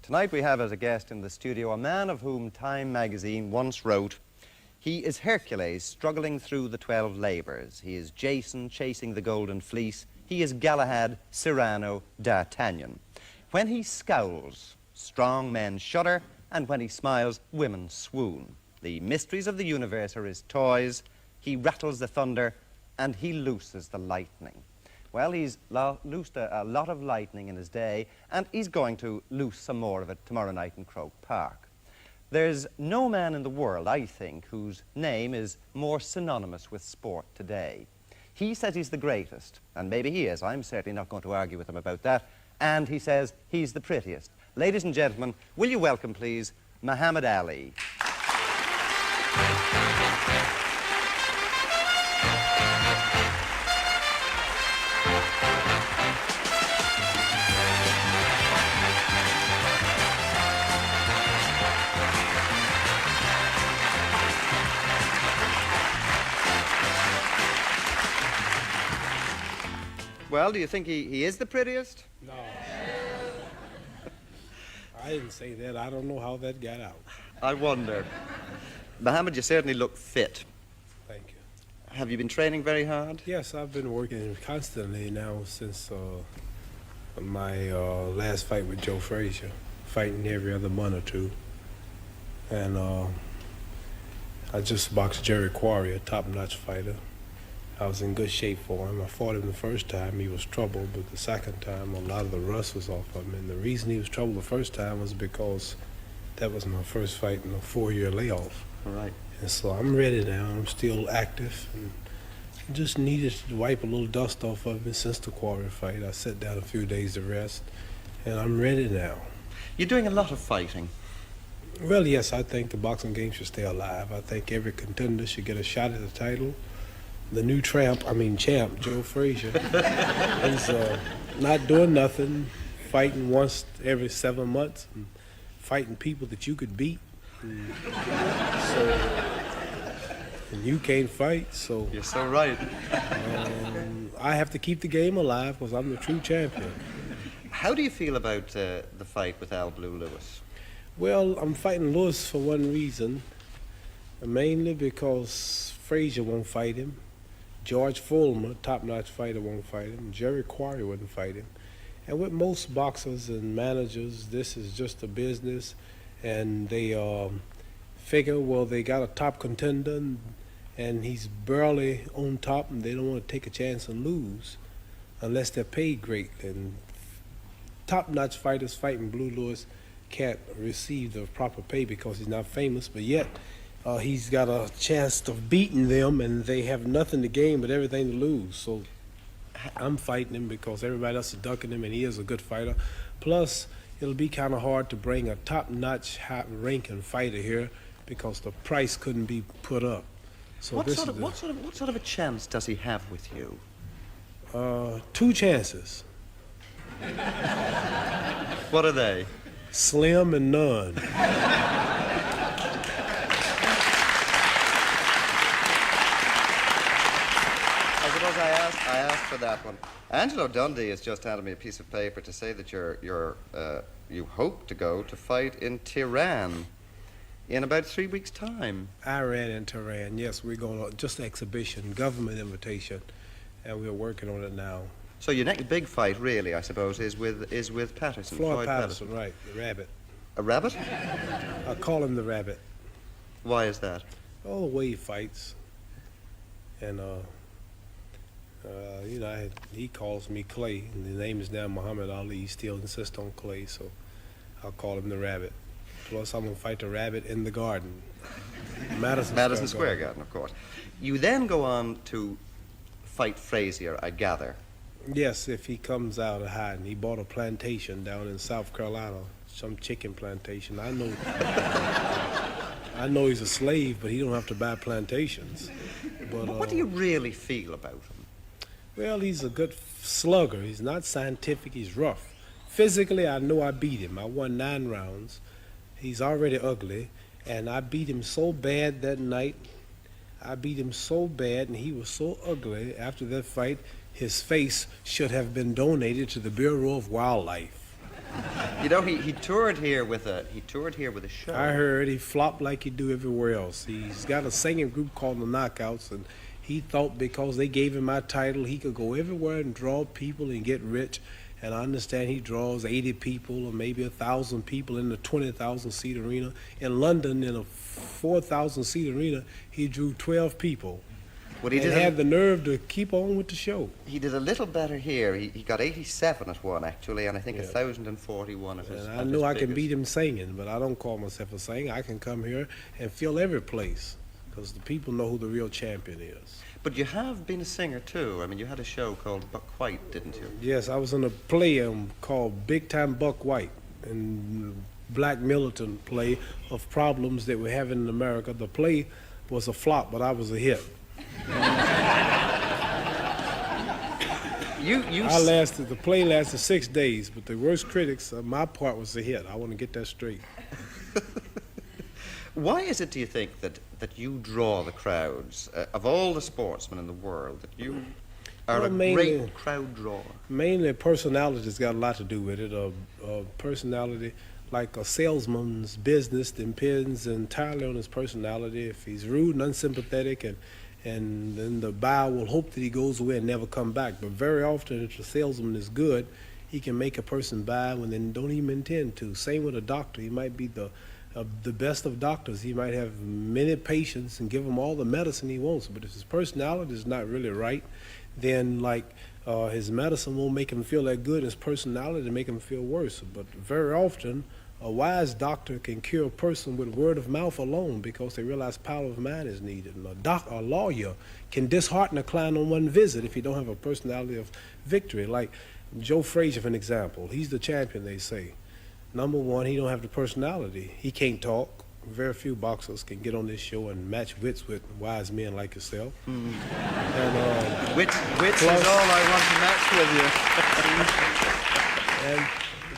Tonight we have as a guest in the studio a man of whom Time magazine once wrote, "He is Hercules struggling through the 12 labours. He is Jason chasing the golden fleece. He is Galahad, Cyrano, D'Artagnan. When he scowls, strong men shudder, and when he smiles, women swoon. The mysteries of the universe are his toys. He rattles the thunder, and he looses the lightning." Well, he's loosed a lot of lightning in his day, and he's going to loose some more of it tomorrow night in Croke Park. There's no man in the world, I think, whose name is more synonymous with sport today. He says he's the greatest, and maybe he is. I'm certainly not going to argue with him about that. And he says he's the prettiest. Ladies and gentlemen, will you welcome, please, Muhammad Ali. Well, do you think he is the prettiest? No. I didn't say that. I don't know how that got out. I wonder. Mohammed, you certainly look fit. Thank you. Have you been training very hard? Yes, I've been working constantly now since my last fight with Joe Frazier, fighting every other month or two. And I just boxed Jerry Quarry, a top-notch fighter. I was in good shape for him. I fought him the first time, he was troubled, but the second time, a lot of the rust was off of him. And the reason he was troubled the first time was because that was my first fight in a 4-year layoff. All right. And so I'm ready now. I'm still active, and I just needed to wipe a little dust off of me since the Quarry fight. I sat down a few days to rest, and I'm ready now. You're doing a lot of fighting. Well, yes, I think the boxing game should stay alive. I think every contender should get a shot at the title. The new champ, Joe Frazier, is not doing nothing, fighting once every 7 months, and fighting people that you could beat. And you can't fight, so... You're so right. I have to keep the game alive because I'm the true champion. How do you feel about the fight with Al Blue Lewis? Well, I'm fighting Lewis for one reason, mainly because Frazier won't fight him. George Fulmer, top-notch fighter, won't fight him. Jerry Quarry wouldn't fight him. And with most boxers and managers, this is just a business, and they figure, well, they got a top contender, and he's barely on top, and they don't want to take a chance and lose unless they're paid great. And top-notch fighters fighting Blue Lewis can't receive the proper pay because he's not famous, but yet he's got a chance of beating them, and they have nothing to gain but everything to lose. So I'm fighting him because everybody else is ducking him, and he is a good fighter. Plus, it'll be kind of hard to bring a top-notch, high-ranking fighter here because the price couldn't be put up. So what sort of a chance does he have with you? 2 chances. What are they? Slim and none. I asked for that one. Angelo Dundee has just handed me a piece of paper to say that you hope to go to fight in Tehran in about 3 weeks' time. Iran and Tehran, yes, we're going to just exhibition, government invitation, and we're working on it now. So your next big fight, really, I suppose, is with Patterson. Floyd Patterson, right, the rabbit. A rabbit? I call him the rabbit. Why is that? Oh, the way he fights, and you know, he calls me Clay, and the name is now Muhammad Ali. He still insists on Clay, so I'll call him the rabbit. Plus, I'm going to fight the rabbit in the garden. Madison Square Garden, of course. You then go on to fight Frazier, I gather. Yes, if he comes out of hiding. He bought a plantation down in South Carolina, some chicken plantation. I know he's a slave, but he don't have to buy plantations. But what do you really feel about him? Well, he's a good slugger. He's not scientific. He's rough. Physically, I know I beat him. I won 9 rounds. He's already ugly, and I beat him so bad that night. I beat him so bad, and he was so ugly after that fight, his face should have been donated to the Bureau of Wildlife. You know, he toured here with a show. I heard he flopped like he do everywhere else. He's got a singing group called the Knockouts, and he thought because they gave him my title, he could go everywhere and draw people and get rich. And I understand he draws 80 people or maybe 1,000 people in the 20,000 seat arena. In London, in a 4,000 seat arena, he drew 12 people. But he had the nerve to keep on with the show. He did a little better here. He got 87 at one, actually, and I think 1,041 at his. And I know I can beat him singing, but I don't call myself a singer. I can come here and fill every place because the people know who the real champion is. But you have been a singer too. I mean, you had a show called Buck White, didn't you? Yes, I was in a play called Big Time Buck White, and black militant play of problems that we're having in America. The play was a flop, but I was a hit. The play lasted 6 days, but the worst critics, my part was a hit. I want to get that straight. Why is it, do you think, that you draw the crowds? Of all the sportsmen in the world, that you are great crowd drawer? Mainly personality's got a lot to do with it. A personality, like a salesman's business, depends entirely on his personality. If he's rude and unsympathetic, and then the buyer will hope that he goes away and never come back. But very often, if the salesman is good, he can make a person buy when they don't even intend to. Same with a doctor. He might be the best of doctors. He might have many patients and give them all the medicine he wants. But if his personality is not really right, then his medicine won't make him feel that good. His personality make him feel worse. But very often, a wise doctor can cure a person with word of mouth alone because they realize power of mind is needed. And a lawyer can dishearten a client on one visit if he don't have a personality of victory. Like Joe Frazier, for an example. He's the champion, they say. Number one, he don't have the personality. He can't talk. Very few boxers can get on this show and match wits with wise men like yourself. Mm. And, wits is all I want to match with you. And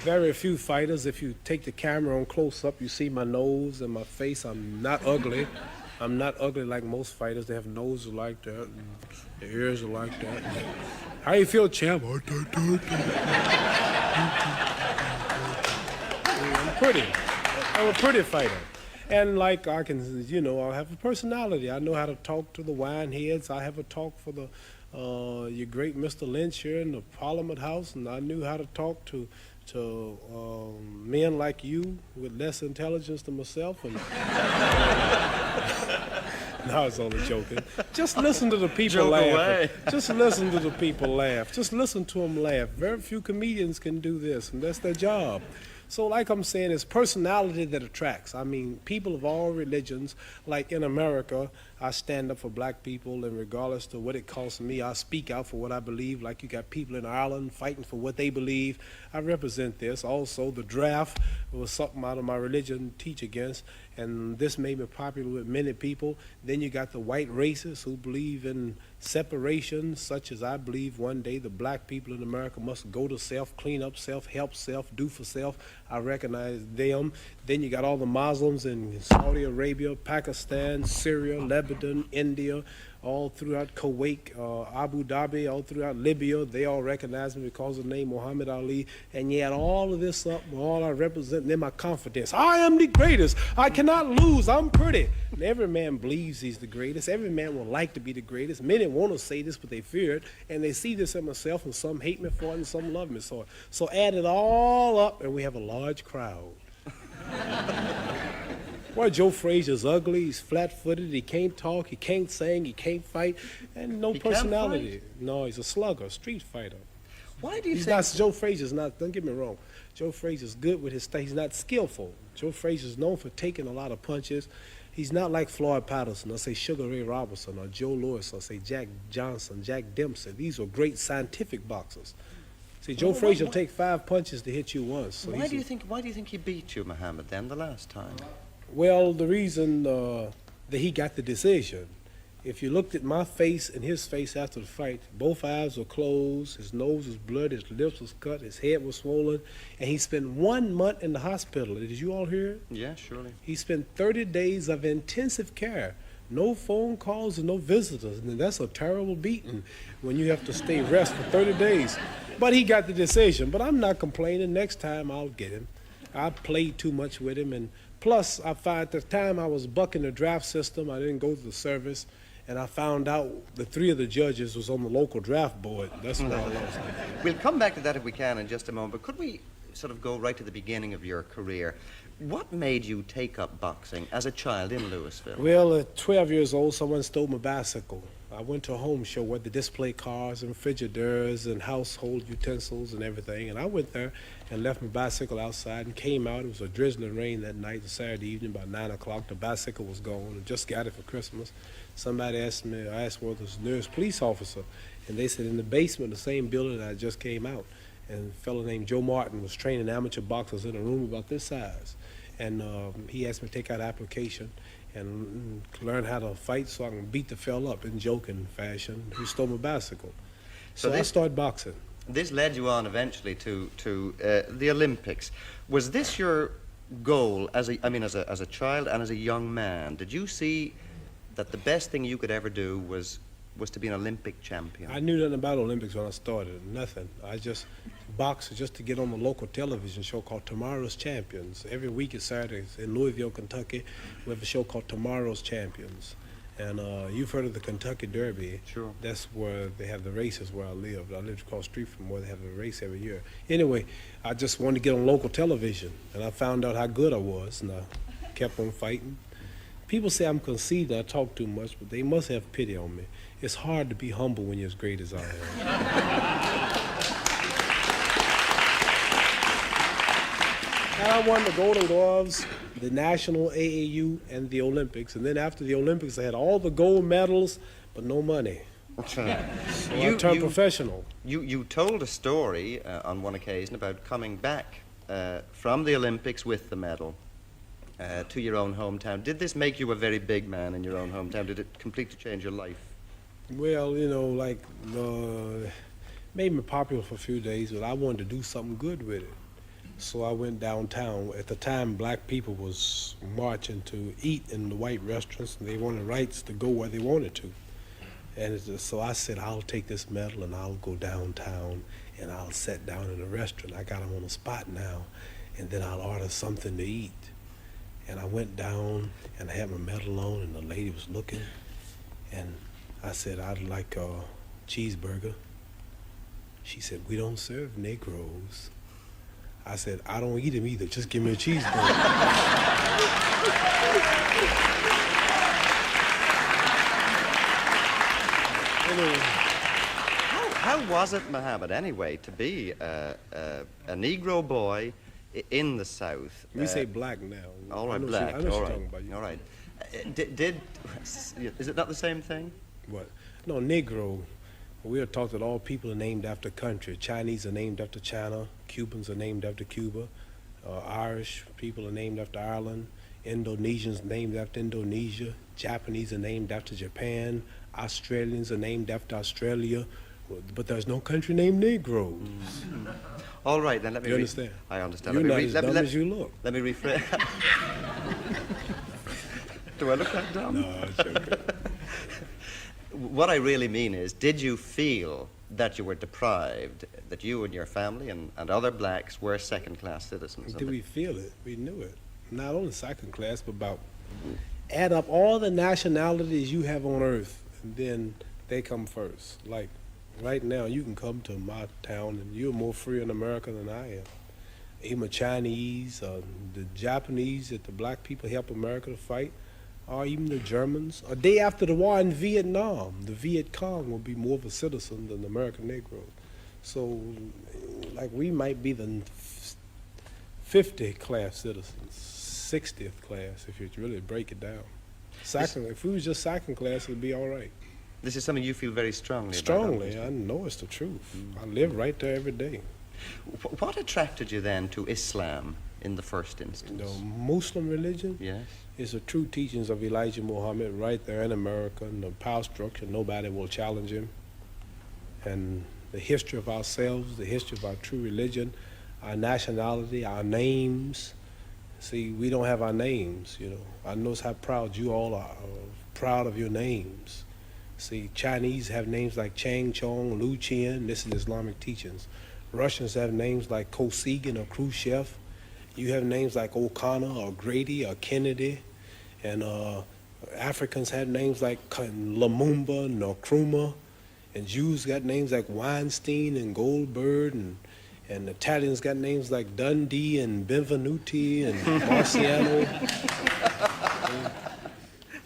very few fighters, if you take the camera on close up, you see my nose and my face. I'm not ugly. I'm not ugly like most fighters. They have noses like that, and their ears are like that. How you feel, champ? I'm a pretty fighter. And I can, I have a personality. I know how to talk to the wine heads. I have a talk for your great Mr. Lynch here in the Parliament House, and I knew how to talk to men like you with less intelligence than myself. And no, I was only joking. Just listen to the people laugh. Just listen to the people laugh. Just listen to them laugh. Very few comedians can do this, and that's their job. So like I'm saying, it's personality that attracts. I mean, people of all religions, like in America, I stand up for black people, and regardless to what it costs me, I speak out for what I believe. Like you got people in Ireland fighting for what they believe. I represent this. Also, the draft was something out of my religion teach against, and this made me popular with many people. Then you got the white racists who believe in separation, such as I believe one day the black people in America must go to self, clean up self, help self, do for self. I recognize them. Then you got all the Muslims in Saudi Arabia, Pakistan, Syria, Lebanon, India, all throughout Kuwait, Abu Dhabi, all throughout Libya. They all recognize me because of the name Muhammad Ali. And yet all of this up, all I represent, then my confidence. I am the greatest. I cannot lose. I'm pretty. And every man believes he's the greatest. Every man would like to be the greatest. Many want to say this, but they fear it. And they see this in myself, and some hate me for it, and some love me for it. So add it all up, and we have a large crowd. Well, Joe Frazier's ugly, he's flat-footed, he can't talk, he can't sing, he can't fight, and no personality. No, he's a slugger, a street fighter. Why do you think... Joe Frazier's not, don't get me wrong, Joe Frazier's good with his stuff, he's not skillful. Joe Frazier's known for taking a lot of punches. He's not like Floyd Patterson, or say Sugar Ray Robinson, or Joe Louis, or say Jack Johnson, Jack Dempsey. These are great scientific boxers. See, Joe Frazier will take 5 punches to hit you once. So why do you think he beat you, Muhammad, then, the last time? Well, the reason that he got the decision, if you looked at my face and his face after the fight, both eyes were closed, his nose was bloody, his lips was cut, his head was swollen, and he spent 1 month in the hospital. Did you all hear it? Yeah, surely. He spent 30 days of intensive care. No phone calls and no visitors. And that's a terrible beating when you have to stay rest for 30 days. But he got the decision. But I'm not complaining. Next time I'll get him. I played too much with him. And plus, I found at the time I was bucking the draft system. I didn't go to the service. And I found out the 3 of the judges was on the local draft board. That's why I lost. We'll come back to that if we can in just a moment. But could we sort of go right to the beginning of your career? What made you take up boxing as a child in Louisville? Well, at 12 years old, someone stole my bicycle. I went to a home show where they display cars and frigidaires and household utensils and everything. And I went there and left my bicycle outside and came out. It was a drizzling rain that night, Saturday evening, about 9 o'clock. The bicycle was gone. I just got it for Christmas. Somebody asked me, I asked where was the nearest police officer. And they said in the basement of the same building that I just came out. And a fellow named Joe Martin was training amateur boxers in a room about this size. And he asked me to take out an application and learn how to fight so I can beat the fella up in joking fashion who stole my bicycle. So I started boxing. This led you on eventually to the Olympics. Was this your goal as a child and as a young man? Did you see that the best thing you could ever do was to be an Olympic champion? I knew nothing about Olympics when I started, nothing. I just boxed just to get on the local television show called Tomorrow's Champions. Every week at Saturdays in Louisville, Kentucky, we have a show called Tomorrow's Champions. And you've heard of the Kentucky Derby. Sure. That's where they have the races where I lived. I lived across the street from where they have the race every year. Anyway, I just wanted to get on local television, and I found out how good I was, and I kept on fighting. People say I'm conceited, I talk too much, but they must have pity on me. It's hard to be humble when you're as great as I am. And I won the Golden Gloves, the National AAU, and the Olympics. And then after the Olympics, I had all the gold medals, but no money. So I turned professional. You told a story on one occasion about coming back from the Olympics with the medal to your own hometown. Did this make you a very big man in your own hometown? Did it completely change your life? Well, you know, like, made me popular for a few days, but I wanted to do something good with it. So I went downtown. At the time, black people was marching to eat in the white restaurants, and they wanted rights to go where they wanted to. And so I said, I'll take this medal and I'll go downtown and I'll sit down in a restaurant. I got them on the spot now, and then I'll order something to eat. And I went down and I had my medal on, and the lady was looking, and I said, I'd like a cheeseburger. She said, we don't serve Negroes. I said, I don't eat them either, just give me a cheeseburger. Anyway. How was it, Muhammad, anyway, to be a Negro boy in the South? We say black now. All right, black. I know what you're talking about. All right. Is it not the same thing? What? No, Negro. We are taught that all people are named after country. Chinese are named after China. Cubans are named after Cuba. Irish people are named after Ireland. Indonesians named after Indonesia. Japanese are named after Japan. Australians are named after Australia. But there's no country named Negroes. Mm-hmm. All right, then let me... You understand? I understand. You're not as dumb as you look. Let me rephrase... Do I look that dumb? No, it's okay. What I really mean is, did you feel that you were deprived, that you and your family and other blacks were second-class citizens? Did we feel it? We knew it. Not only second class, but about add up all the nationalities you have on earth, and then they come first. Like right now, you can come to my town, and you're more free in America than I am. Even Chinese, the Japanese, that the black people help America to fight, or even the Germans. A day after the war in Vietnam, the Viet Cong will be more of a citizen than the American Negro. So, like, we might be the 50th class citizens, 60th class, if you really break it down. Second, if we was just second class, it'd be all right. This is something you feel very strongly about? Strongly. I know it's the truth. I live right there every day. What attracted you then to Islam in the first instance? The Muslim religion? Yes. It's the true teachings of Elijah Muhammad right there in America, and the power structure, nobody will challenge him. And the history of ourselves, the history of our true religion, our nationality, our names. See, we don't have our names, you know. I know how proud you all are of proud of your names. See, Chinese have names like Chang Chong, Lu Qian. This is Islamic teachings. Russians have names like Kosygin or Khrushchev. You have names like O'Connor or Grady or Kennedy. And Africans have names like Lumumba, Nkrumah. And Jews got names like Weinstein and Goldberg. And Italians got names like Dundee and Benvenuti and Marciano.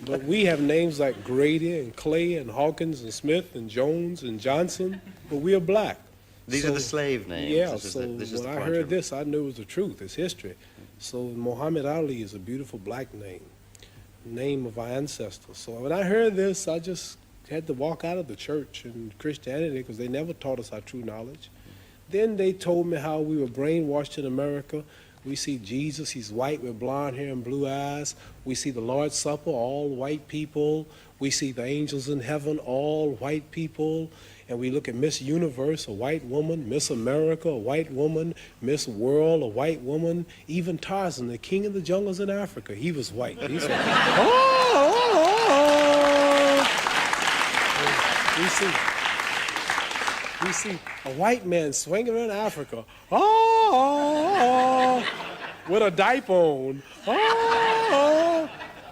But we have names like Grady and Clay and Hawkins and Smith and Jones and Johnson, but we are black. These are the slave names. Yeah, this so when I heard this, I knew it was the truth. It's history. So Muhammad Ali is a beautiful black name of our ancestors. So when I heard this, I just had to walk out of the church and Christianity because they never taught us our true knowledge. Then they told me how we were brainwashed in America. We see Jesus, he's white with blonde hair and blue eyes. We see the Lord's Supper, all white people. We see the angels in heaven, all white people. And we look at Miss Universe, a white woman, Miss America, a white woman, Miss World, a white woman. Even Tarzan, the king of the jungles in Africa, he was white. He said, We see a white man swinging around Africa, with a diaper on.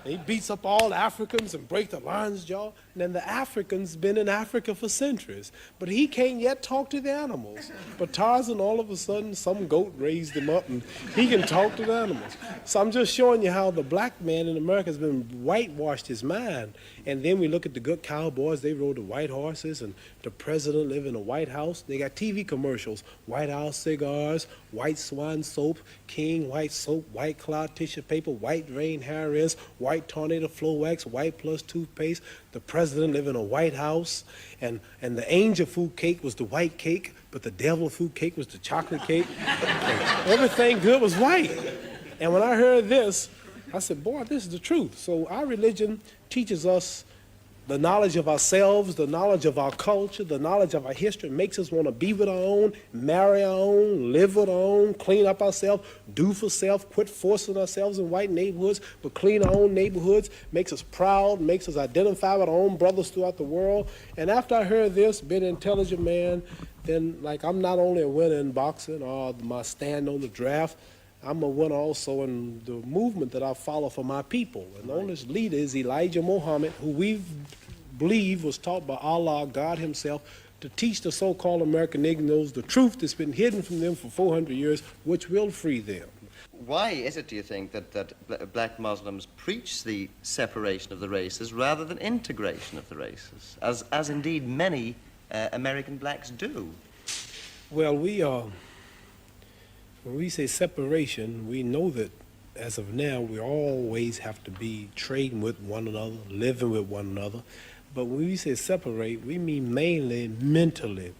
He beats up all Africans and breaks the lion's jaw. And then the African's been in Africa for centuries, but he can't yet talk to the animals. But Tarzan, all of a sudden, some goat raised him up and he can talk to the animals. So I'm just showing you how the black man in America has been whitewashed his mind. And then we look at the good cowboys, they rode the white horses, and the president lived in a White House. They got TV commercials, White House cigars, white swan soap, King white soap, white cloud tissue paper, white rain hair rinse, white tornado flow wax, white plus toothpaste. The president lived in a White House, and the angel food cake was the white cake, but the devil food cake was the chocolate cake. Everything good was white. And when I heard this, I said, boy, this is the truth. So our religion teaches us the knowledge of ourselves, the knowledge of our culture, the knowledge of our history. It makes us want to be with our own, marry our own, live with our own, clean up ourselves, do for self, quit forcing ourselves in white neighborhoods, but clean our own neighborhoods, makes us proud, makes us identify with our own brothers throughout the world. And after I heard this, being an intelligent man, then like I'm not only a winner in boxing or my stand on the draft, I'm a winner also in the movement that I follow for my people. And the only leader is Elijah Muhammad, who we believe was taught by Allah, God himself, to teach the so-called American Negroes the truth that's been hidden from them for 400 years, which will free them. Why is it, do you think, that black Muslims preach the separation of the races rather than integration of the races, as indeed many American blacks do? Well, when we say separation, we know that as of now, we always have to be trading with one another, living with one another. But when we say separate, we mean mainly mentally,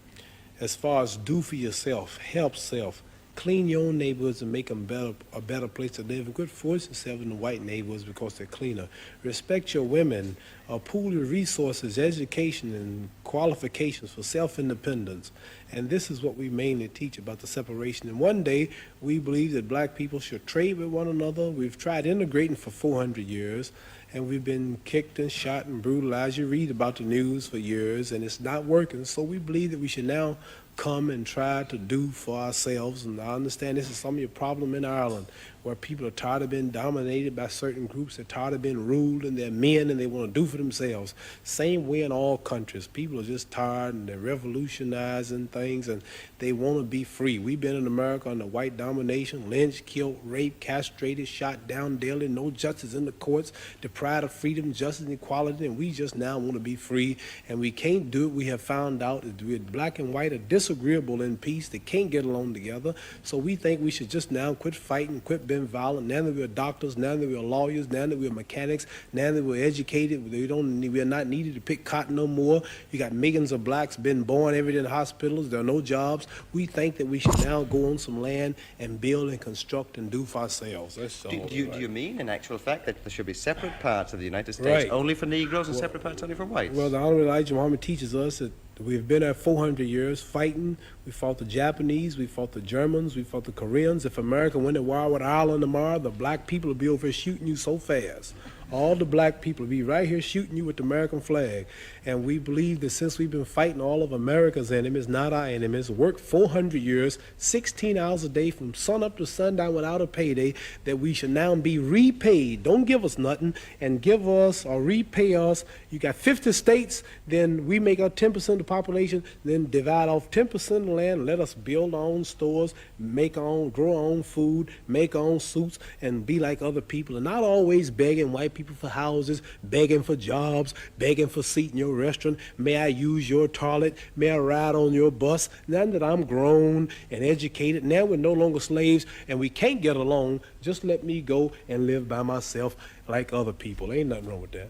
as far as do for yourself, help self, clean your own neighborhoods and make them a better place to live, and quit forcing yourself in the white neighborhoods because they're cleaner. Respect your women, pool your resources, education, and qualifications for self-independence. And this is what we mainly teach about the separation. And one day, we believe that black people should trade with one another. We've tried integrating for 400 years, and we've been kicked and shot and brutalized. You read about the news for years, and it's not working. So we believe that we should now come and try to do for ourselves. And I understand this is some of your problem in Ireland, where people are tired of being dominated by certain groups. They're tired of being ruled, and they're men, and they want to do for themselves. Same way in all countries. People are just tired, and they're revolutionizing things, and they want to be free. We've been in America under white domination, lynched, killed, raped, castrated, shot down daily, no justice in the courts, deprived of freedom, justice, and equality, and we just now want to be free, and we can't do it. We have found out that we're black and white are disagreeable in peace. They can't get along together, so we think we should just now quit fighting, quit being violent. Now that we're doctors, now that we're lawyers, now that we're mechanics, now that we're educated, we're not needed to pick cotton no more. You got millions of blacks been born every day in hospitals. There are no jobs. We think that we should now go on some land and build and construct and do for ourselves. That's all. Do you mean, in actual fact, that there should be separate parts of the United States only for Negroes and separate parts only for whites? Well, the Honorable Elijah Muhammad teaches us that we've been there 400 years fighting. We fought the Japanese, we fought the Germans, we fought the Koreans. If America went to war with Ireland tomorrow, the black people would be over here shooting you so fast. All the black people will be right here shooting you with the American flag. And we believe that since we've been fighting all of America's enemies, not our enemies, worked 400 years, 16 hours a day from sun up to sundown without a payday, that we should now be repaid. Don't give us nothing and give us or repay us. You got 50 states, then we make up 10% of the population, then divide off 10% of the land, let us build our own stores, make our own, grow our own food, make our own suits, and be like other people, and not always begging white people for houses, begging for jobs, begging for seat in your restaurant. May I use your toilet? May I ride on your bus? Now that I'm grown and educated, now we're no longer slaves and we can't get along, just let me go and live by myself like other people. Ain't nothing wrong with that.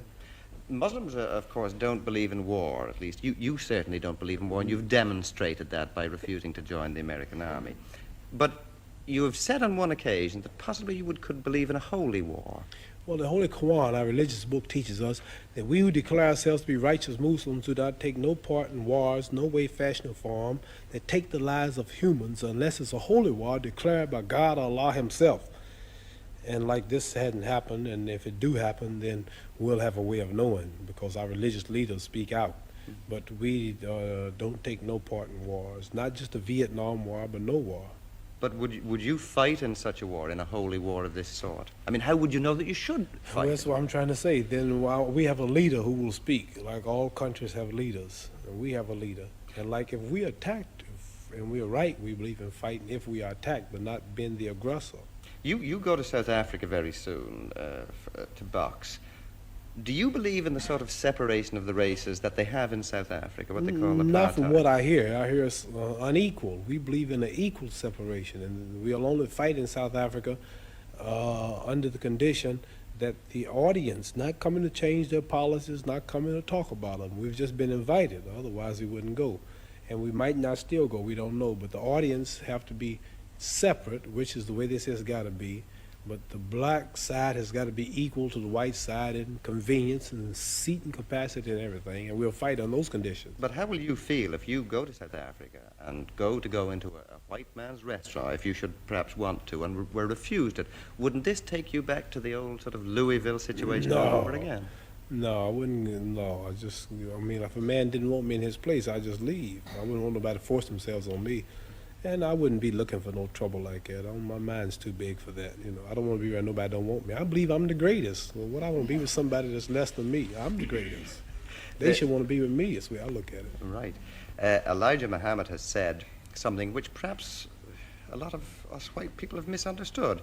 Muslims, of course, don't believe in war, at least. You certainly don't believe in war, and you've demonstrated that by refusing to join the American army. But you have said on one occasion that possibly you could believe in a holy war. Well, the Holy Quran, our religious book, teaches us that we who declare ourselves to be righteous Muslims do not take no part in wars, no way, fashion, or form, that take the lives of humans unless it's a holy war declared by God or Allah himself. And like this hadn't happened, and if it do happen, then we'll have a way of knowing because our religious leaders speak out. But we don't take no part in wars, not just the Vietnam War, but no war. But would you fight in such a war, in a holy war of this sort? I mean, how would you know that you should fight? Well, that's what I'm trying to say. Then we have a leader who will speak, like all countries have leaders, and we have a leader. And like if we attacked, and we're right, we believe in fighting if we are attacked, but not being the aggressor. You go to South Africa very soon to box. Do you believe in the sort of separation of the races that they have in South Africa, what they call apartheid? Not from what I hear. I hear it's unequal. We believe in an equal separation, and we'll only fight in South Africa under the condition that the audience not coming to change their policies, not coming to talk about them. We've just been invited. Otherwise, we wouldn't go. And we might not still go. We don't know. But the audience have to be separate, which is the way this has got to be. But the black side has got to be equal to the white side in convenience and seating capacity and everything, and we'll fight on those conditions. But how will you feel if you go to South Africa and go into a white man's restaurant, if you should perhaps want to, and were refused it? Wouldn't this take you back to the old sort of Louisville situation all over again? No, I wouldn't. No, I mean, if a man didn't want me in his place, I'd just leave. I wouldn't want nobody to force themselves on me. And I wouldn't be looking for no trouble like that. My mind's too big for that. I don't want to be where nobody don't want me. I believe I'm the greatest. Well, what I want to be with somebody that's less than me. I'm the greatest. They should want to be with me. That's the way I look at it. Right. Elijah Muhammad has said something which perhaps a lot of us white people have misunderstood.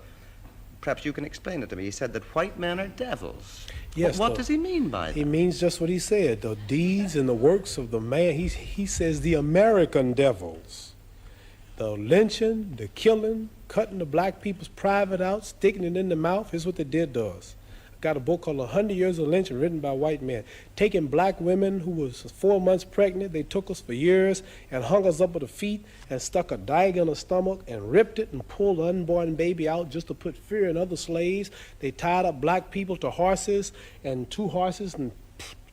Perhaps you can explain it to me. He said that white men are devils. Yes. What does he mean by that? He means just what he said. The deeds and the works of the man. He says the American devils. The lynching, the killing, cutting the black people's private out, sticking it in the mouth is what they did to us. I got a book called 100 Years of Lynching written by white men. Taking black women who was 4 months pregnant, they took us for years and hung us up with the feet and stuck a dagger in the stomach and ripped it and pulled the unborn baby out just to put fear in other slaves. They tied up black people to horses and 2 horses and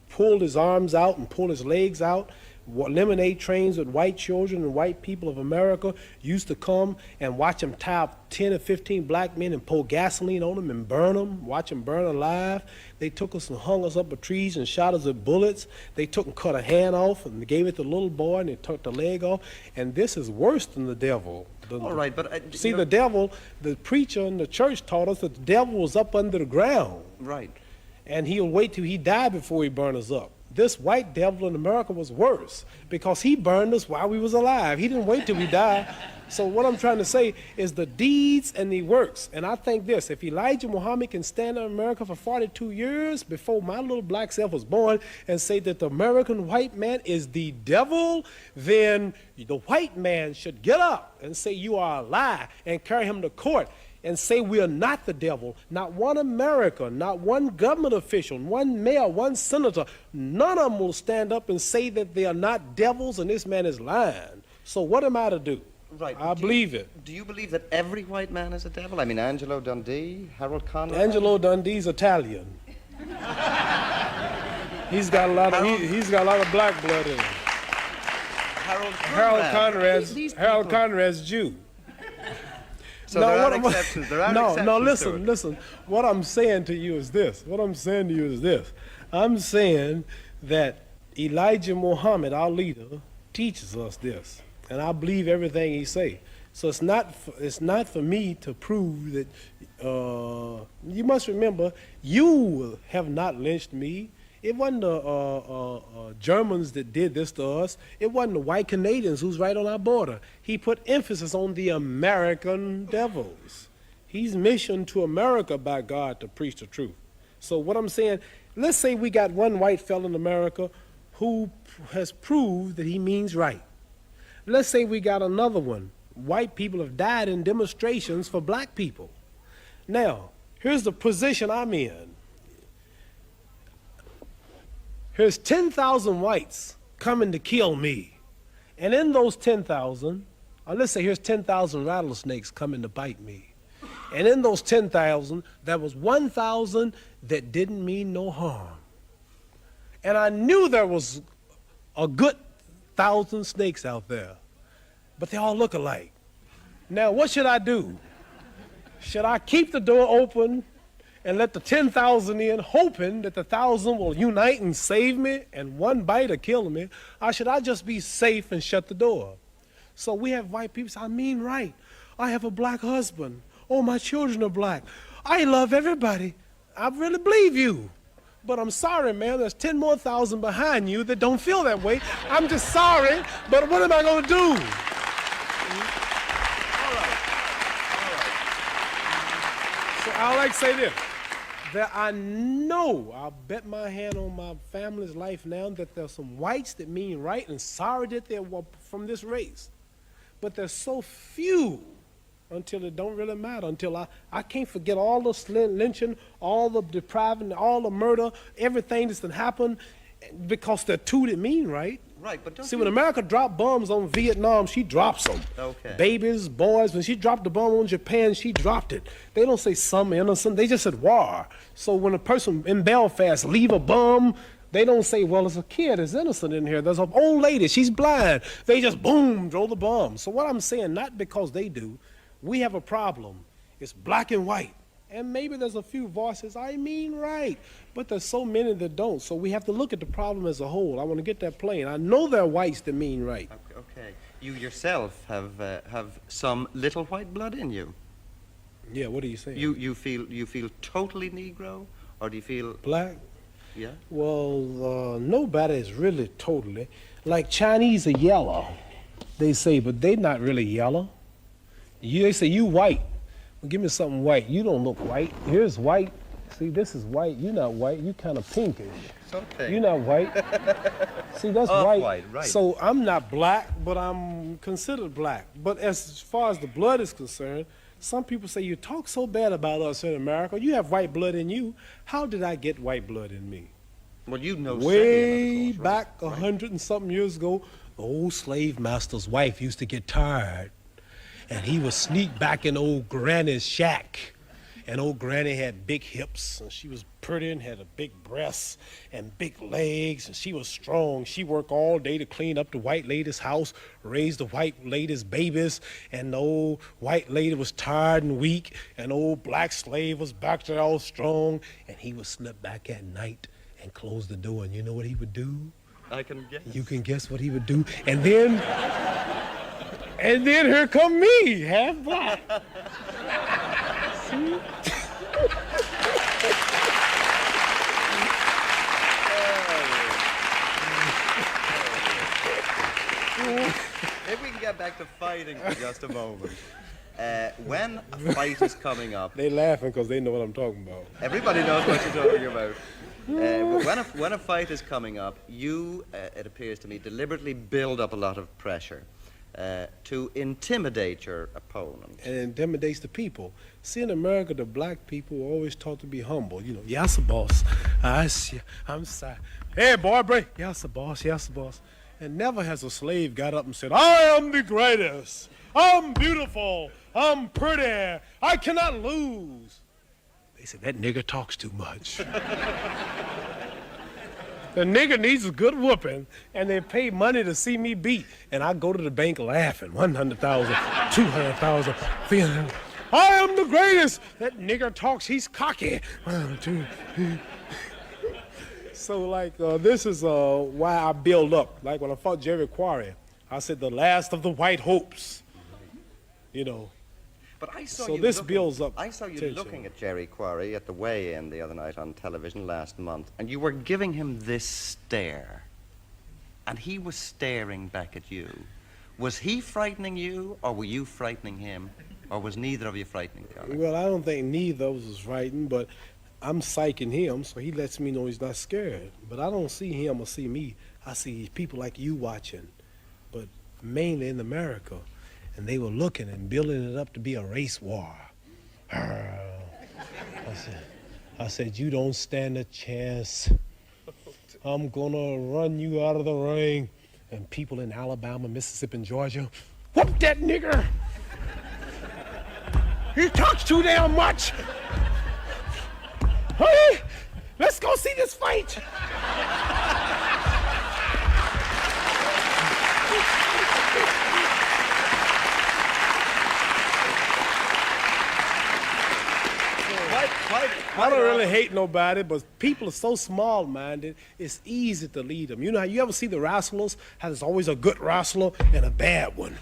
pulled his arms out and pulled his legs out. Lemonade trains with white children and white people of America used to come and watch them tie up 10 or 15 black men and pour gasoline on them and burn them, watch them burn alive. They took us and hung us up with trees and shot us with bullets. They took and cut a hand off and gave it to the little boy and they took the leg off. And this is worse than the devil. All right, but... see, the devil, the preacher in the church taught us that the devil was up under the ground. Right. And he'll wait till he died before he burn us up. This white devil in America was worse because he burned us while we was alive. He didn't wait till we died. So what I'm trying to say is the deeds and the works. And I think this, if Elijah Muhammad can stand in America for 42 years before my little black self was born and say that the American white man is the devil, then the white man should get up and say you are a lie and carry him to court and say we are not the devil. Not one American, not one government official, one mayor, one senator, none of them will stand up and say that they are not devils and this man is lying. So what am I to do? Right. I believe it. Do you believe that every white man is a devil? I mean, Angelo Dundee, Harold Conrad? Angelo Dundee's Italian. He's got a lot of black blood in him. Harold Conrad's Jew. So there are exceptions. There are exceptions. No, listen. What I'm saying to you is this. I'm saying that Elijah Muhammad, our leader, teaches us this, and I believe everything he say. So it's not for me to prove that. You must remember, you have not lynched me. It wasn't the Germans that did this to us. It wasn't the white Canadians who's right on our border. He put emphasis on the American devils. He's missioned to America by God to preach the truth. So what I'm saying, let's say we got one white fellow in America who has proved that he means right. Let's say we got another one. White people have died in demonstrations for black people. Now, here's the position I'm in. Here's 10,000 whites coming to kill me. And in those 10,000, or let's say here's 10,000 rattlesnakes coming to bite me. And in those 10,000, there was 1,000 that didn't mean no harm. And I knew there was a good 1,000 snakes out there, but they all look alike. Now, what should I do? Should I keep the door open and let the 10,000 in, hoping that the 1,000 will unite and save me and one bite or kill me? Or should I just be safe and shut the door? So we have white people say, I mean right. I have a black husband. Oh, my children are black. I love everybody. I really believe you. But I'm sorry, man, there's 10 more thousand behind you that don't feel that way. I'm just sorry, but what am I going to do? All right. So I like to say this, that I know, I'll bet my hand on my family's life now, that there's some whites that mean right and sorry that they're from this race. But there's so few until it don't really matter, until I can't forget all the lynching, all the depriving, all the murder, everything that's been happened, because they're two that mean right. Right, but don't See, when America dropped bombs on Vietnam, she drops them. Okay. Babies, boys, when she dropped the bomb on Japan, she dropped it. They don't say some innocent, they just said war. So when a person in Belfast leave a bomb, they don't say, well, there's a kid that's innocent in here. There's an old lady, she's blind. They just, boom, throw the bomb. So what I'm saying, not because they do, we have a problem. It's black and white. And maybe there's a few voices, I mean right, but there's so many that don't. So we have to look at the problem as a whole. I want to get that plain. I know there are whites that mean right. Okay. You yourself have some little white blood in you. Yeah, what are you saying? You feel totally Negro, or do you feel black? Yeah. Well, nobody is really totally. Like Chinese are yellow, they say, but they're not really yellow. They say you white. Well, give me something white. You don't look white. Here's white. See, this is white. You're not white. You kind of pinkish. It's okay. You're not white. See, that's white. Right. So I'm not black, but I'm considered black. But as far as the blood is concerned, some people say, you talk so bad about us in America. You have white blood in you. How did I get white blood in me? Well, you know, way back 100 and something years ago, the old slave master's wife used to get tired. And he would sneak back in old Granny's shack. And old Granny had big hips, and she was pretty and had a big breasts and big legs, and she was strong. She worked all day to clean up the white lady's house, raise the white lady's babies, and the old white lady was tired and weak, and old black slave was back there all strong, and he would slip back at night and close the door, and you know what he would do? I can guess. You can guess what he would do, and then... And then here come me, half black. See? If we can get back to fighting for just a moment. When a fight is coming up... They laughing because they know what I'm talking about. Everybody knows what you're talking about. But when a fight is coming up, you, it appears to me, deliberately build up a lot of pressure. To intimidate your opponent. And it intimidates the people. See, in America, the black people are always taught to be humble. You know, yes, boss. I'm sorry. Hey, boy, break. Yes, boss. Yes, boss. And never has a slave got up and said, I am the greatest. I'm beautiful. I'm pretty. I cannot lose. They said, that nigger talks too much. The nigger needs a good whooping, and they pay money to see me beat. And I go to the bank laughing, 100,000, 200,000, 300. I am the greatest. That nigger talks, he's cocky. 1, 2, 3. So like, this is why I build up. Like when I fought Jerry Quarry, I said the last of the white hopes, you know. But I saw So you this looking, builds up I saw you tension. looking at Jerry Quarry at the weigh-in the other night on television last month, and you were giving him this stare, and he was staring back at you. Was he frightening you, or were you frightening him, or was neither of you frightening the other? Well, I don't think neither of us is frightened, but I'm psyching him, so he lets me know he's not scared. But I don't see him or see me. I see people like you watching, but mainly in America. And they were looking and building it up to be a race war. I said, you don't stand a chance. I'm gonna run you out of the ring. And people in Alabama, Mississippi, and Georgia, whoop that nigger! He talks too damn much! Hey, let's go see this fight! I don't really hate nobody, but people are so small-minded, it's easy to lead them. You know how you ever see the wrestlers? How there's always a good wrestler and a bad one.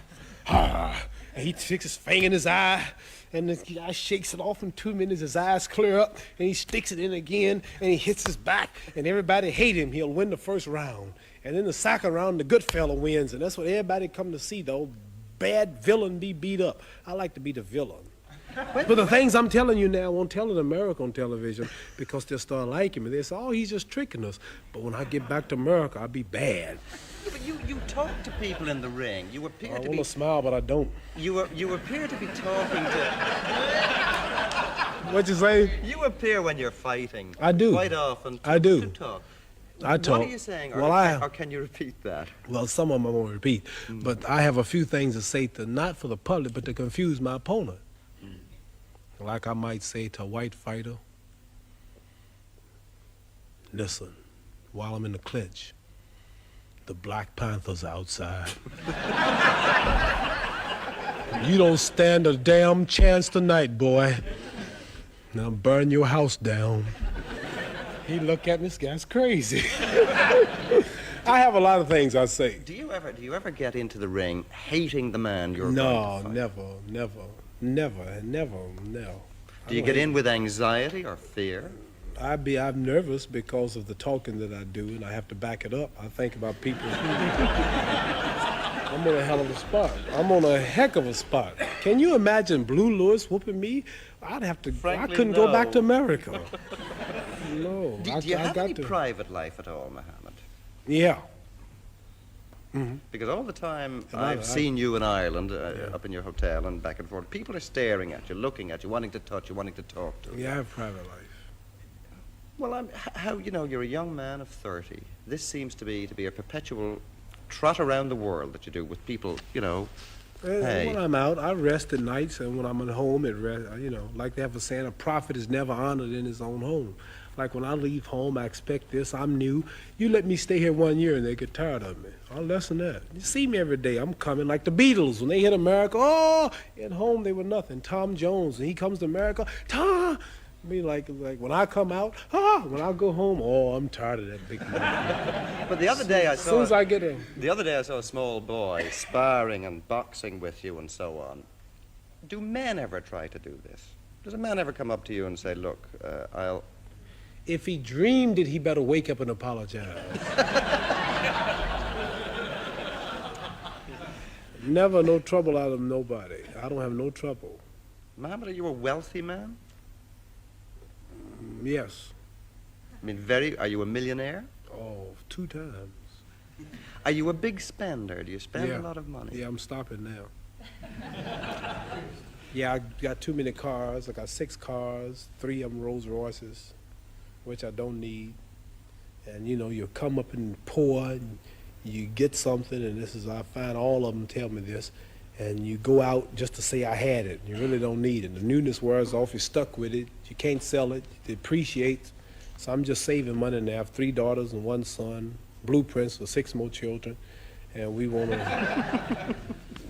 And he sticks his finger in his eye, and the guy shakes it off in 2 minutes, his eyes clear up, and he sticks it in again, and he hits his back, and everybody hate him. He'll win the first round. And in the second round, the good fella wins, and that's what everybody come to see, though. Bad villain be beat up. I like to be the villain. But the things I'm telling you now, I won't tell in America on television because they'll start liking me. They say, oh, he's just tricking us. But when I get back to America, I'll be bad. Yeah, but you talk to people in the ring. You appear I to want be... to smile, but I don't. You appear to be talking to... What'd you say? You appear when you're fighting. I do. Quite often. I do. To talk. I talk. What are you saying? Or, Well, or can you repeat that? Well, some of them I won't repeat. But I have a few things to say to, not for the public, but to confuse my opponent. Like I might say to a white fighter, listen, while I'm in the clinch, the Black Panther's outside. You don't stand a damn chance tonight, boy. Now burn your house down. He look at me, this guy's crazy. I have a lot of things I say. Do you ever get into the ring hating the man you're No, going to fight? never. Do you get in with anxiety or fear? I'm nervous because of the talking that I do, and I have to back it up. I think about people. I'm on a hell of a spot. I'm on a heck of a spot. Can you imagine Blue Lewis whooping me? I'd have to. Frankly, I couldn't no. go back to America. No. Do you have any private life at all, Mohammed? Yeah. Because all the time And I've seen you in Ireland, Yeah. up in your hotel and back and forth. People are staring at you, looking at you, wanting to touch you, wanting to talk to you. Yeah, I have private life. Well, how you're a young man of 30. This seems to be a perpetual trot around the world that you do with people, Hey. When I'm out, I rest at nights, and when I'm at home, like they have a saying, a prophet is never honored in his own home. Like when I leave home, I expect this, I'm new. You let me stay here 1 year and they get tired of me. I'll lessen that. You see me every day, I'm coming. Like the Beatles, when they hit America, at home they were nothing. Tom Jones, and he comes to America, Tom! Me like when I come out, when I go home, I'm tired of that big man. But the other day I As soon as I get in. The other day I saw a small boy sparring and boxing with you and so on. Do men ever try to do this? Does a man ever come up to you and say, look, If he dreamed it, he better wake up and apologize. Never no trouble out of nobody. I don't have no trouble. Mohammed, are you a wealthy man? Yes. I mean, are you a millionaire? 2 times. Are you a big spender? Do you spend Yeah. a lot of money? Yeah, I'm stopping now. Yeah, I got too many cars. I got 6 cars, 3 of them Rolls Royces, which I don't need. And you come up and pour, and you get something, and I find all of them tell me this, and you go out just to say I had it. You really don't need it. The newness wears off, you're stuck with it. You can't sell it, it depreciates. So I'm just saving money, and I have 3 daughters and 1 son, blueprints for 6 more children, and we want to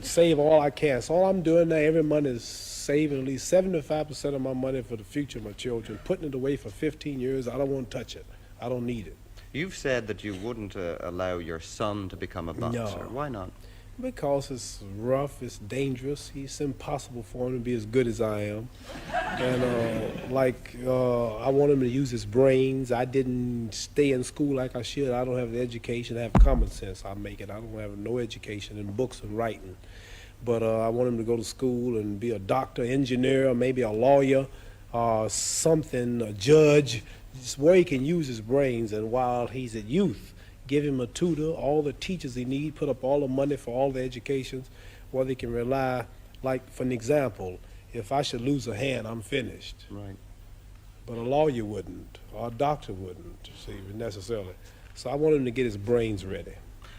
save all I can. So all I'm doing now every month is saving at least 75% of my money for the future of my children, putting it away for 15 years. I don't want to touch it. I don't need it. You've said that you wouldn't allow your son to become a boxer. No. Why not? Because it's rough, it's dangerous. It's impossible for him to be as good as I am. And I want him to use his brains. I didn't stay in school like I should. I don't have the education. I have common sense. I make it. I don't have no education in books and writing. But I want him to go to school and be a doctor, engineer, maybe a lawyer, something, a judge, just where he can use his brains. And while he's at youth, give him a tutor, all the teachers he needs, put up all the money for all the educations, where they can rely, like, for an example, if I should lose a hand, I'm finished. Right. But a lawyer wouldn't, or a doctor wouldn't, see, necessarily. So I want him to get his brains ready.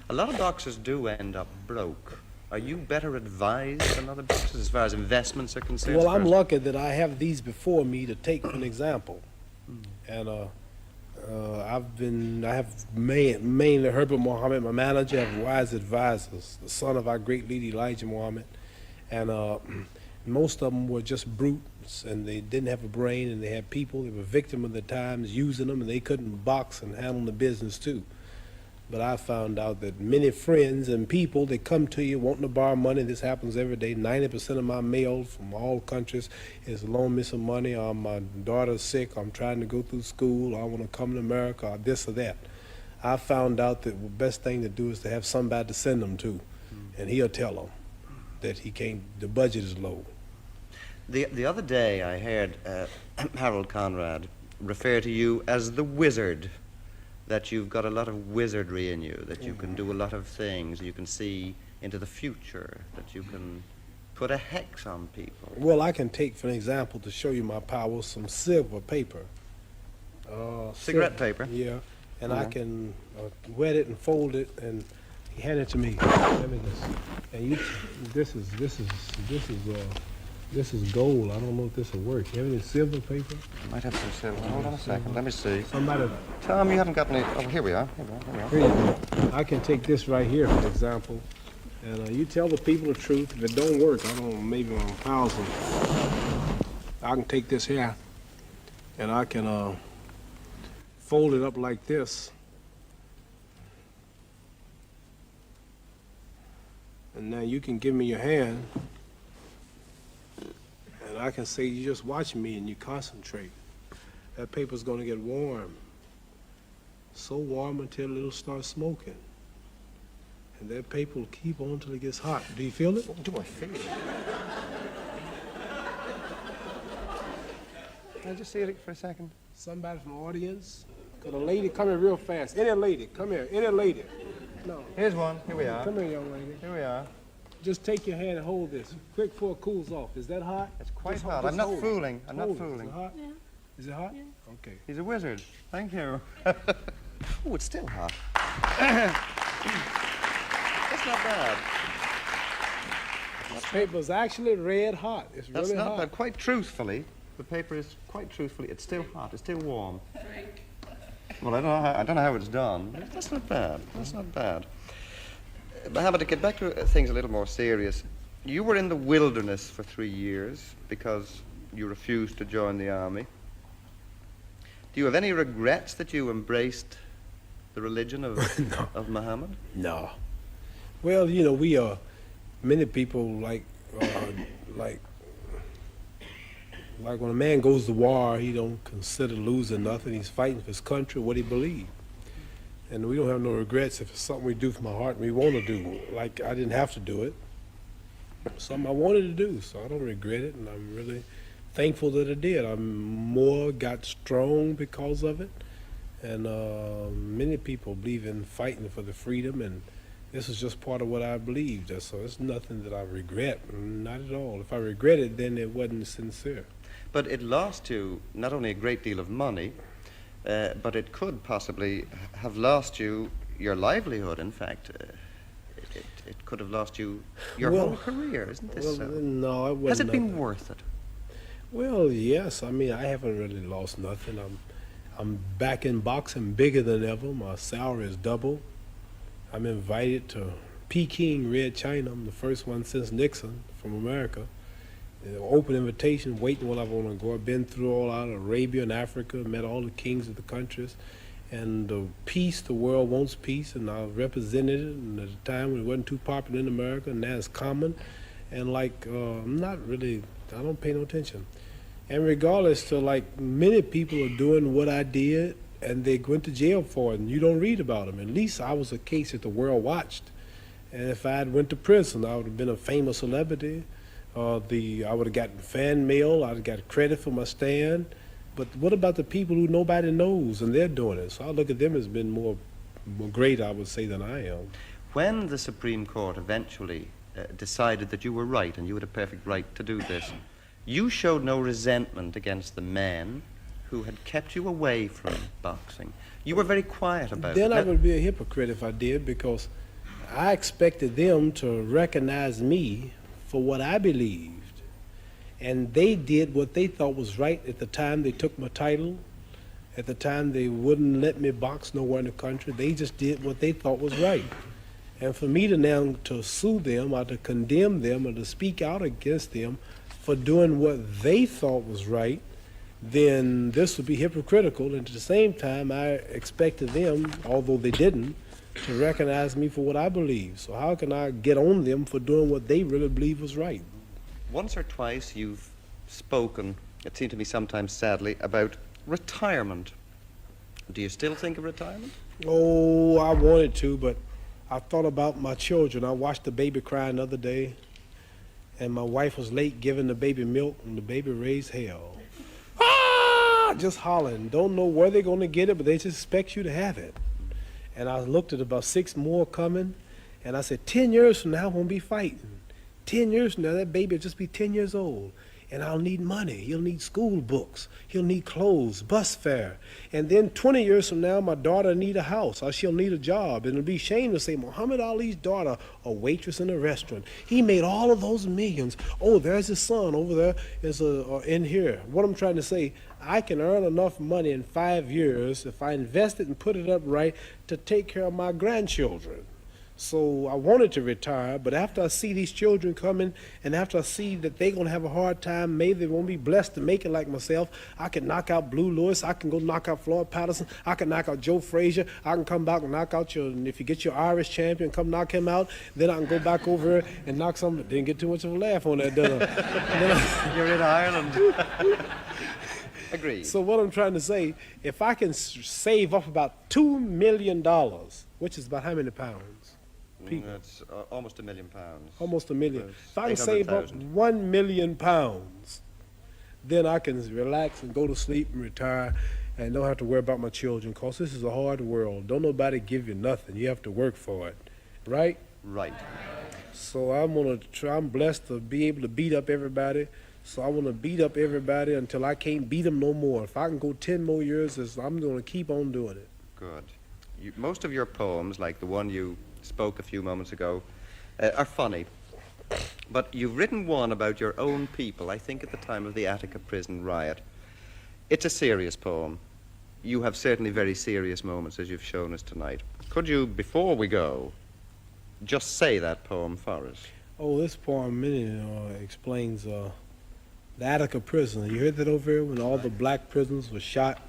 A lot of boxers do end up broke. Are you better advised than other boxers as far as investments are concerned? Well, I'm lucky that I have these before me to take an example. And I have mainly Herbert Muhammad, my manager, I have wise advisors, the son of our great leader Elijah Muhammad, and most of them were just brutes, and they didn't have a brain, and they had people, they were victims of the times, using them, and they couldn't box and handle the business too. But I found out that many friends and people, they come to you wanting to borrow money. This happens every day. 90% of my mail from all countries is loan me some money, or my daughter's sick, I'm trying to go through school, or I want to come to America, or this or that. I found out that the best thing to do is to have somebody to send them to, and he'll tell them that he can't, the budget is low. The other day I heard Harold Conrad refer to you as the wizard, that you've got a lot of wizardry in you, that you can do a lot of things, you can see into the future, that you can put a hex on people. Well, I can take, for an example, to show you my power, some silver paper. Cigarette paper? Yeah, and I can wet it and fold it and hand it to me. Let me just, and this is gold. I don't know if this will work. You have any silver paper? I might have some silver. Hold on a second. Let me see. Somebody. Tom, you haven't got any. Oh, here we are. Here you go. I can take this right here, for example, and you tell the people the truth. If it don't work, I don't know, maybe 1,000. I can take this here, and I can fold it up like this. And now you can give me your hand. And I can say, you just watch me and you concentrate. That paper's gonna get warm. So warm until it'll start smoking. And that paper will keep on until it gets hot. Do you feel it? What do I feel? Can I just see it for a second? Somebody from the audience? Got a lady, come here real fast. Any lady, come here, any lady. No. Here's one. Here we are. Come here, young lady. Here we are. Just take your hand and hold this. Quick before it cools off. Is that hot? It's quite Just hot. just I'm not hold it. fooling. I'm not Hold it. fooling. Is it hot? Yeah. Is it hot? Yeah. Okay. He's a wizard. Thank you. Oh, it's still hot. That's not bad. This paper's actually red hot. It's That's really not hot. bad. Quite truthfully, the paper is quite truthfully, it's still hot. It's still warm. Well, I don't know how it's done. But that's not bad. That's not bad. But to get back to things a little more serious, you were in the wilderness for 3 years because you refused to join the army. Do you have any regrets that you embraced the religion of, No. of Muhammad? No. Well, you know, we are, many people like when a man goes to war, he don't consider losing nothing. He's fighting for his country, what he believes. And we don't have no regrets if it's something we do from our heart and we want to do. Like, I didn't have to do it. Something I wanted to do, so I don't regret it, and I'm really thankful that I did. Got strong because of it, and many people believe in fighting for the freedom, and this is just part of what I believed. So it's nothing that I regret, not at all. If I regret it, then it wasn't sincere. But it lost you not only a great deal of money, but it could possibly have lost you your livelihood, in fact. It could have lost you your whole career, isn't this so? No, it wasn't. Has it been nothing. worth it? Well, yes. I mean, I haven't really lost nothing. I'm back in boxing bigger than ever. My salary is double. I'm invited to Peking, Red China. I'm the first one since Nixon from America. Open invitation, waiting when I want to go. I've been through all out of Arabia and Africa, met all the kings of the countries. And the peace, the world wants peace, and I represented it. And at a time when it wasn't too popular in America, and now it's common. And I'm not really, I don't pay no attention. And regardless to many people are doing what I did, and they went to jail for it, and you don't read about them. At least I was a case that the world watched. And if I had went to prison, I would have been a famous celebrity. I would have gotten fan mail. I'd have got credit for my stand. But what about the people who nobody knows and they're doing it? So I look at them as being more great, I would say, than I am. When the Supreme Court eventually decided that you were right and you had a perfect right to do this, you showed no resentment against the men who had kept you away from boxing. You were very quiet about it. Then I would be a hypocrite if I did, because I expected them to recognize me for what I believed. And they did what they thought was right at the time they took my title. At the time they wouldn't let me box nowhere in the country. They just did what they thought was right. And for me to now to sue them or to condemn them or to speak out against them for doing what they thought was right, then this would be hypocritical. And at the same time, I expected them, although they didn't, to recognize me for what I believe. So how can I get on them for doing what they really believe was right? Once or twice you've spoken, it seemed to me sometimes sadly, about retirement. Do you still think of retirement? Oh, I wanted to, but I thought about my children. I watched the baby cry another day, and my wife was late giving the baby milk, and the baby raised hell. Ah! Just hollering. Don't know where they're going to get it, but they just expect you to have it. And I looked at about 6 more coming, and I said, 10 years from now, I won't be fighting. 10 years from now, that baby will just be 10 years old. And I'll need money. He'll need school books. He'll need clothes, bus fare. And then 20 years from now, my daughter will need a house, or she'll need a job. And it'll be shame to say, Muhammad Ali's daughter, a waitress in a restaurant. He made all of those millions. Oh, there's his son over there in here. What I'm trying to say, I can earn enough money in 5 years if I invest it and put it up right to take care of my grandchildren. So I wanted to retire, but after I see these children coming, and after I see that they're going to have a hard time, maybe they won't be blessed to make it like myself, I can knock out Blue Lewis, I can go knock out Floyd Patterson, I can knock out Joe Frazier, I can come back and knock out if you get your Irish champion, come knock him out, then I can go back over here and knock some, didn't get too much of a laugh on that, did I? You're in Ireland. Agreed. So what I'm trying to say, if I can save up about $2 million, which is about how many pounds? People. That's almost £1 million. Almost $1 million. If I can save up 1 million pounds, then I can relax and go to sleep and retire and don't have to worry about my children, because this is a hard world. Don't nobody give you nothing. You have to work for it. Right? Right. So I'm blessed to be able to beat up everybody. So I want to beat up everybody until I can't beat them no more. If I can go 10 more years, I'm going to keep on doing it. Good. Most of your poems, like the one you spoke a few moments ago, are funny. But you've written one about your own people, I think at the time of the Attica prison riot. It's a serious poem. You have certainly very serious moments, as you've shown us tonight. Could you, before we go, just say that poem for us? Oh, this poem explains the Attica prison. You heard that over here when all the black prisoners were shot,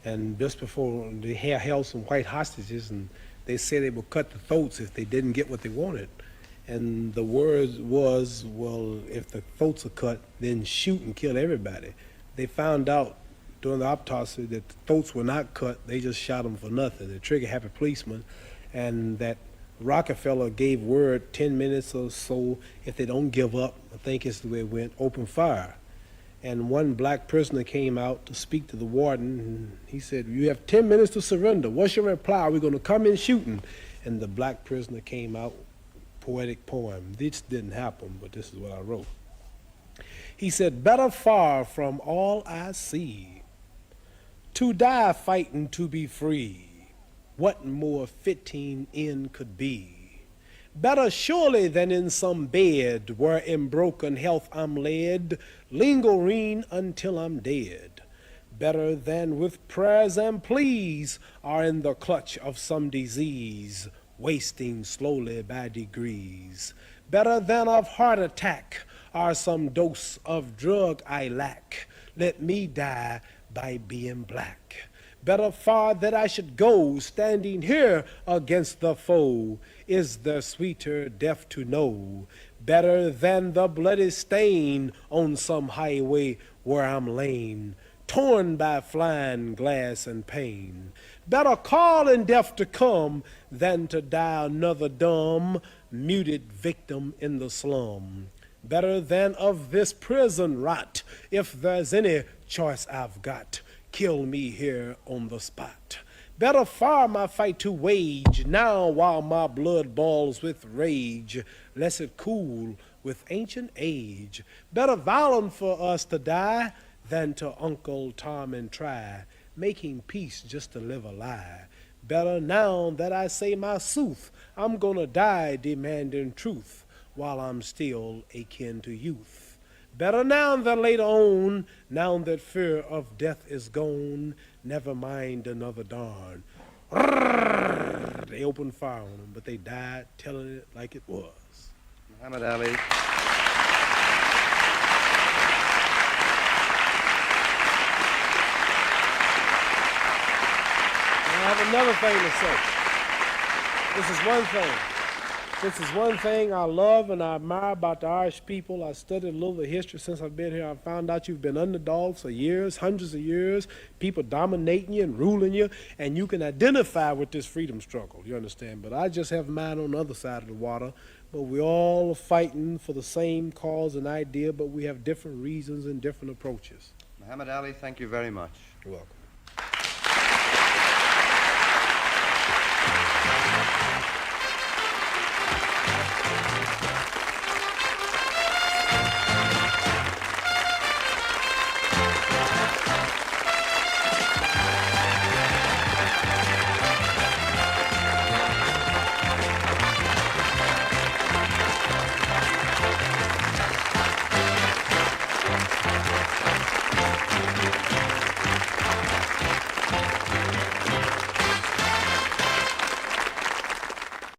and just before they held some white hostages, and they said they would cut the throats if they didn't get what they wanted. And the word was, well, if the throats are cut, then shoot and kill everybody. They found out during the autopsy that the throats were not cut. They just shot them for nothing. The trigger-happy policeman, and that Rockefeller gave word 10 minutes or so, if they don't give up, I think it's the way it went, open fire. And one black prisoner came out to speak to the warden, and he said, you have 10 minutes to surrender. What's your reply? Are we going to come in shooting? And the black prisoner came out, poetic poem. This didn't happen, but this is what I wrote. He said, better far from all I see, to die fighting to be free. What more fitting end could be? Better surely than in some bed where in broken health I'm led, lingering until I'm dead. better than with prayers and pleas, are in the clutch of some disease, wasting slowly by degrees. Better than of heart attack, are some dose of drug I lack. Let me die by being black. Better far that I should go, standing here against the foe, is the sweeter death to know. Better than the bloody stain on some highway where I'm lame, torn by flying glass and pain. Better call in death to come than to die another dumb, muted victim in the slum. Better than of this prison rot, if there's any choice I've got, kill me here on the spot. Better far my fight to wage now while my blood boils with rage, lest it cool with ancient age. Better violent for us to die than to Uncle Tom and try, making peace just to live a lie. Better now that I say my sooth, I'm gonna die demanding truth while I'm still akin to youth. Better now than later on, now that fear of death is gone, never mind another dawn. They opened fire on him, but they died telling it like it was. Muhammad Ali. I have another thing to say. This is one thing. This is one thing I love and I admire about the Irish people. I studied a little of the history since I've been here. I found out you've been underdogs for years, hundreds of years, people dominating you and ruling you, and you can identify with this freedom struggle, you understand? But I just have mine on the other side of the water. But we all are fighting for the same cause and idea, but we have different reasons and different approaches. Muhammad Ali, thank you very much. You're welcome.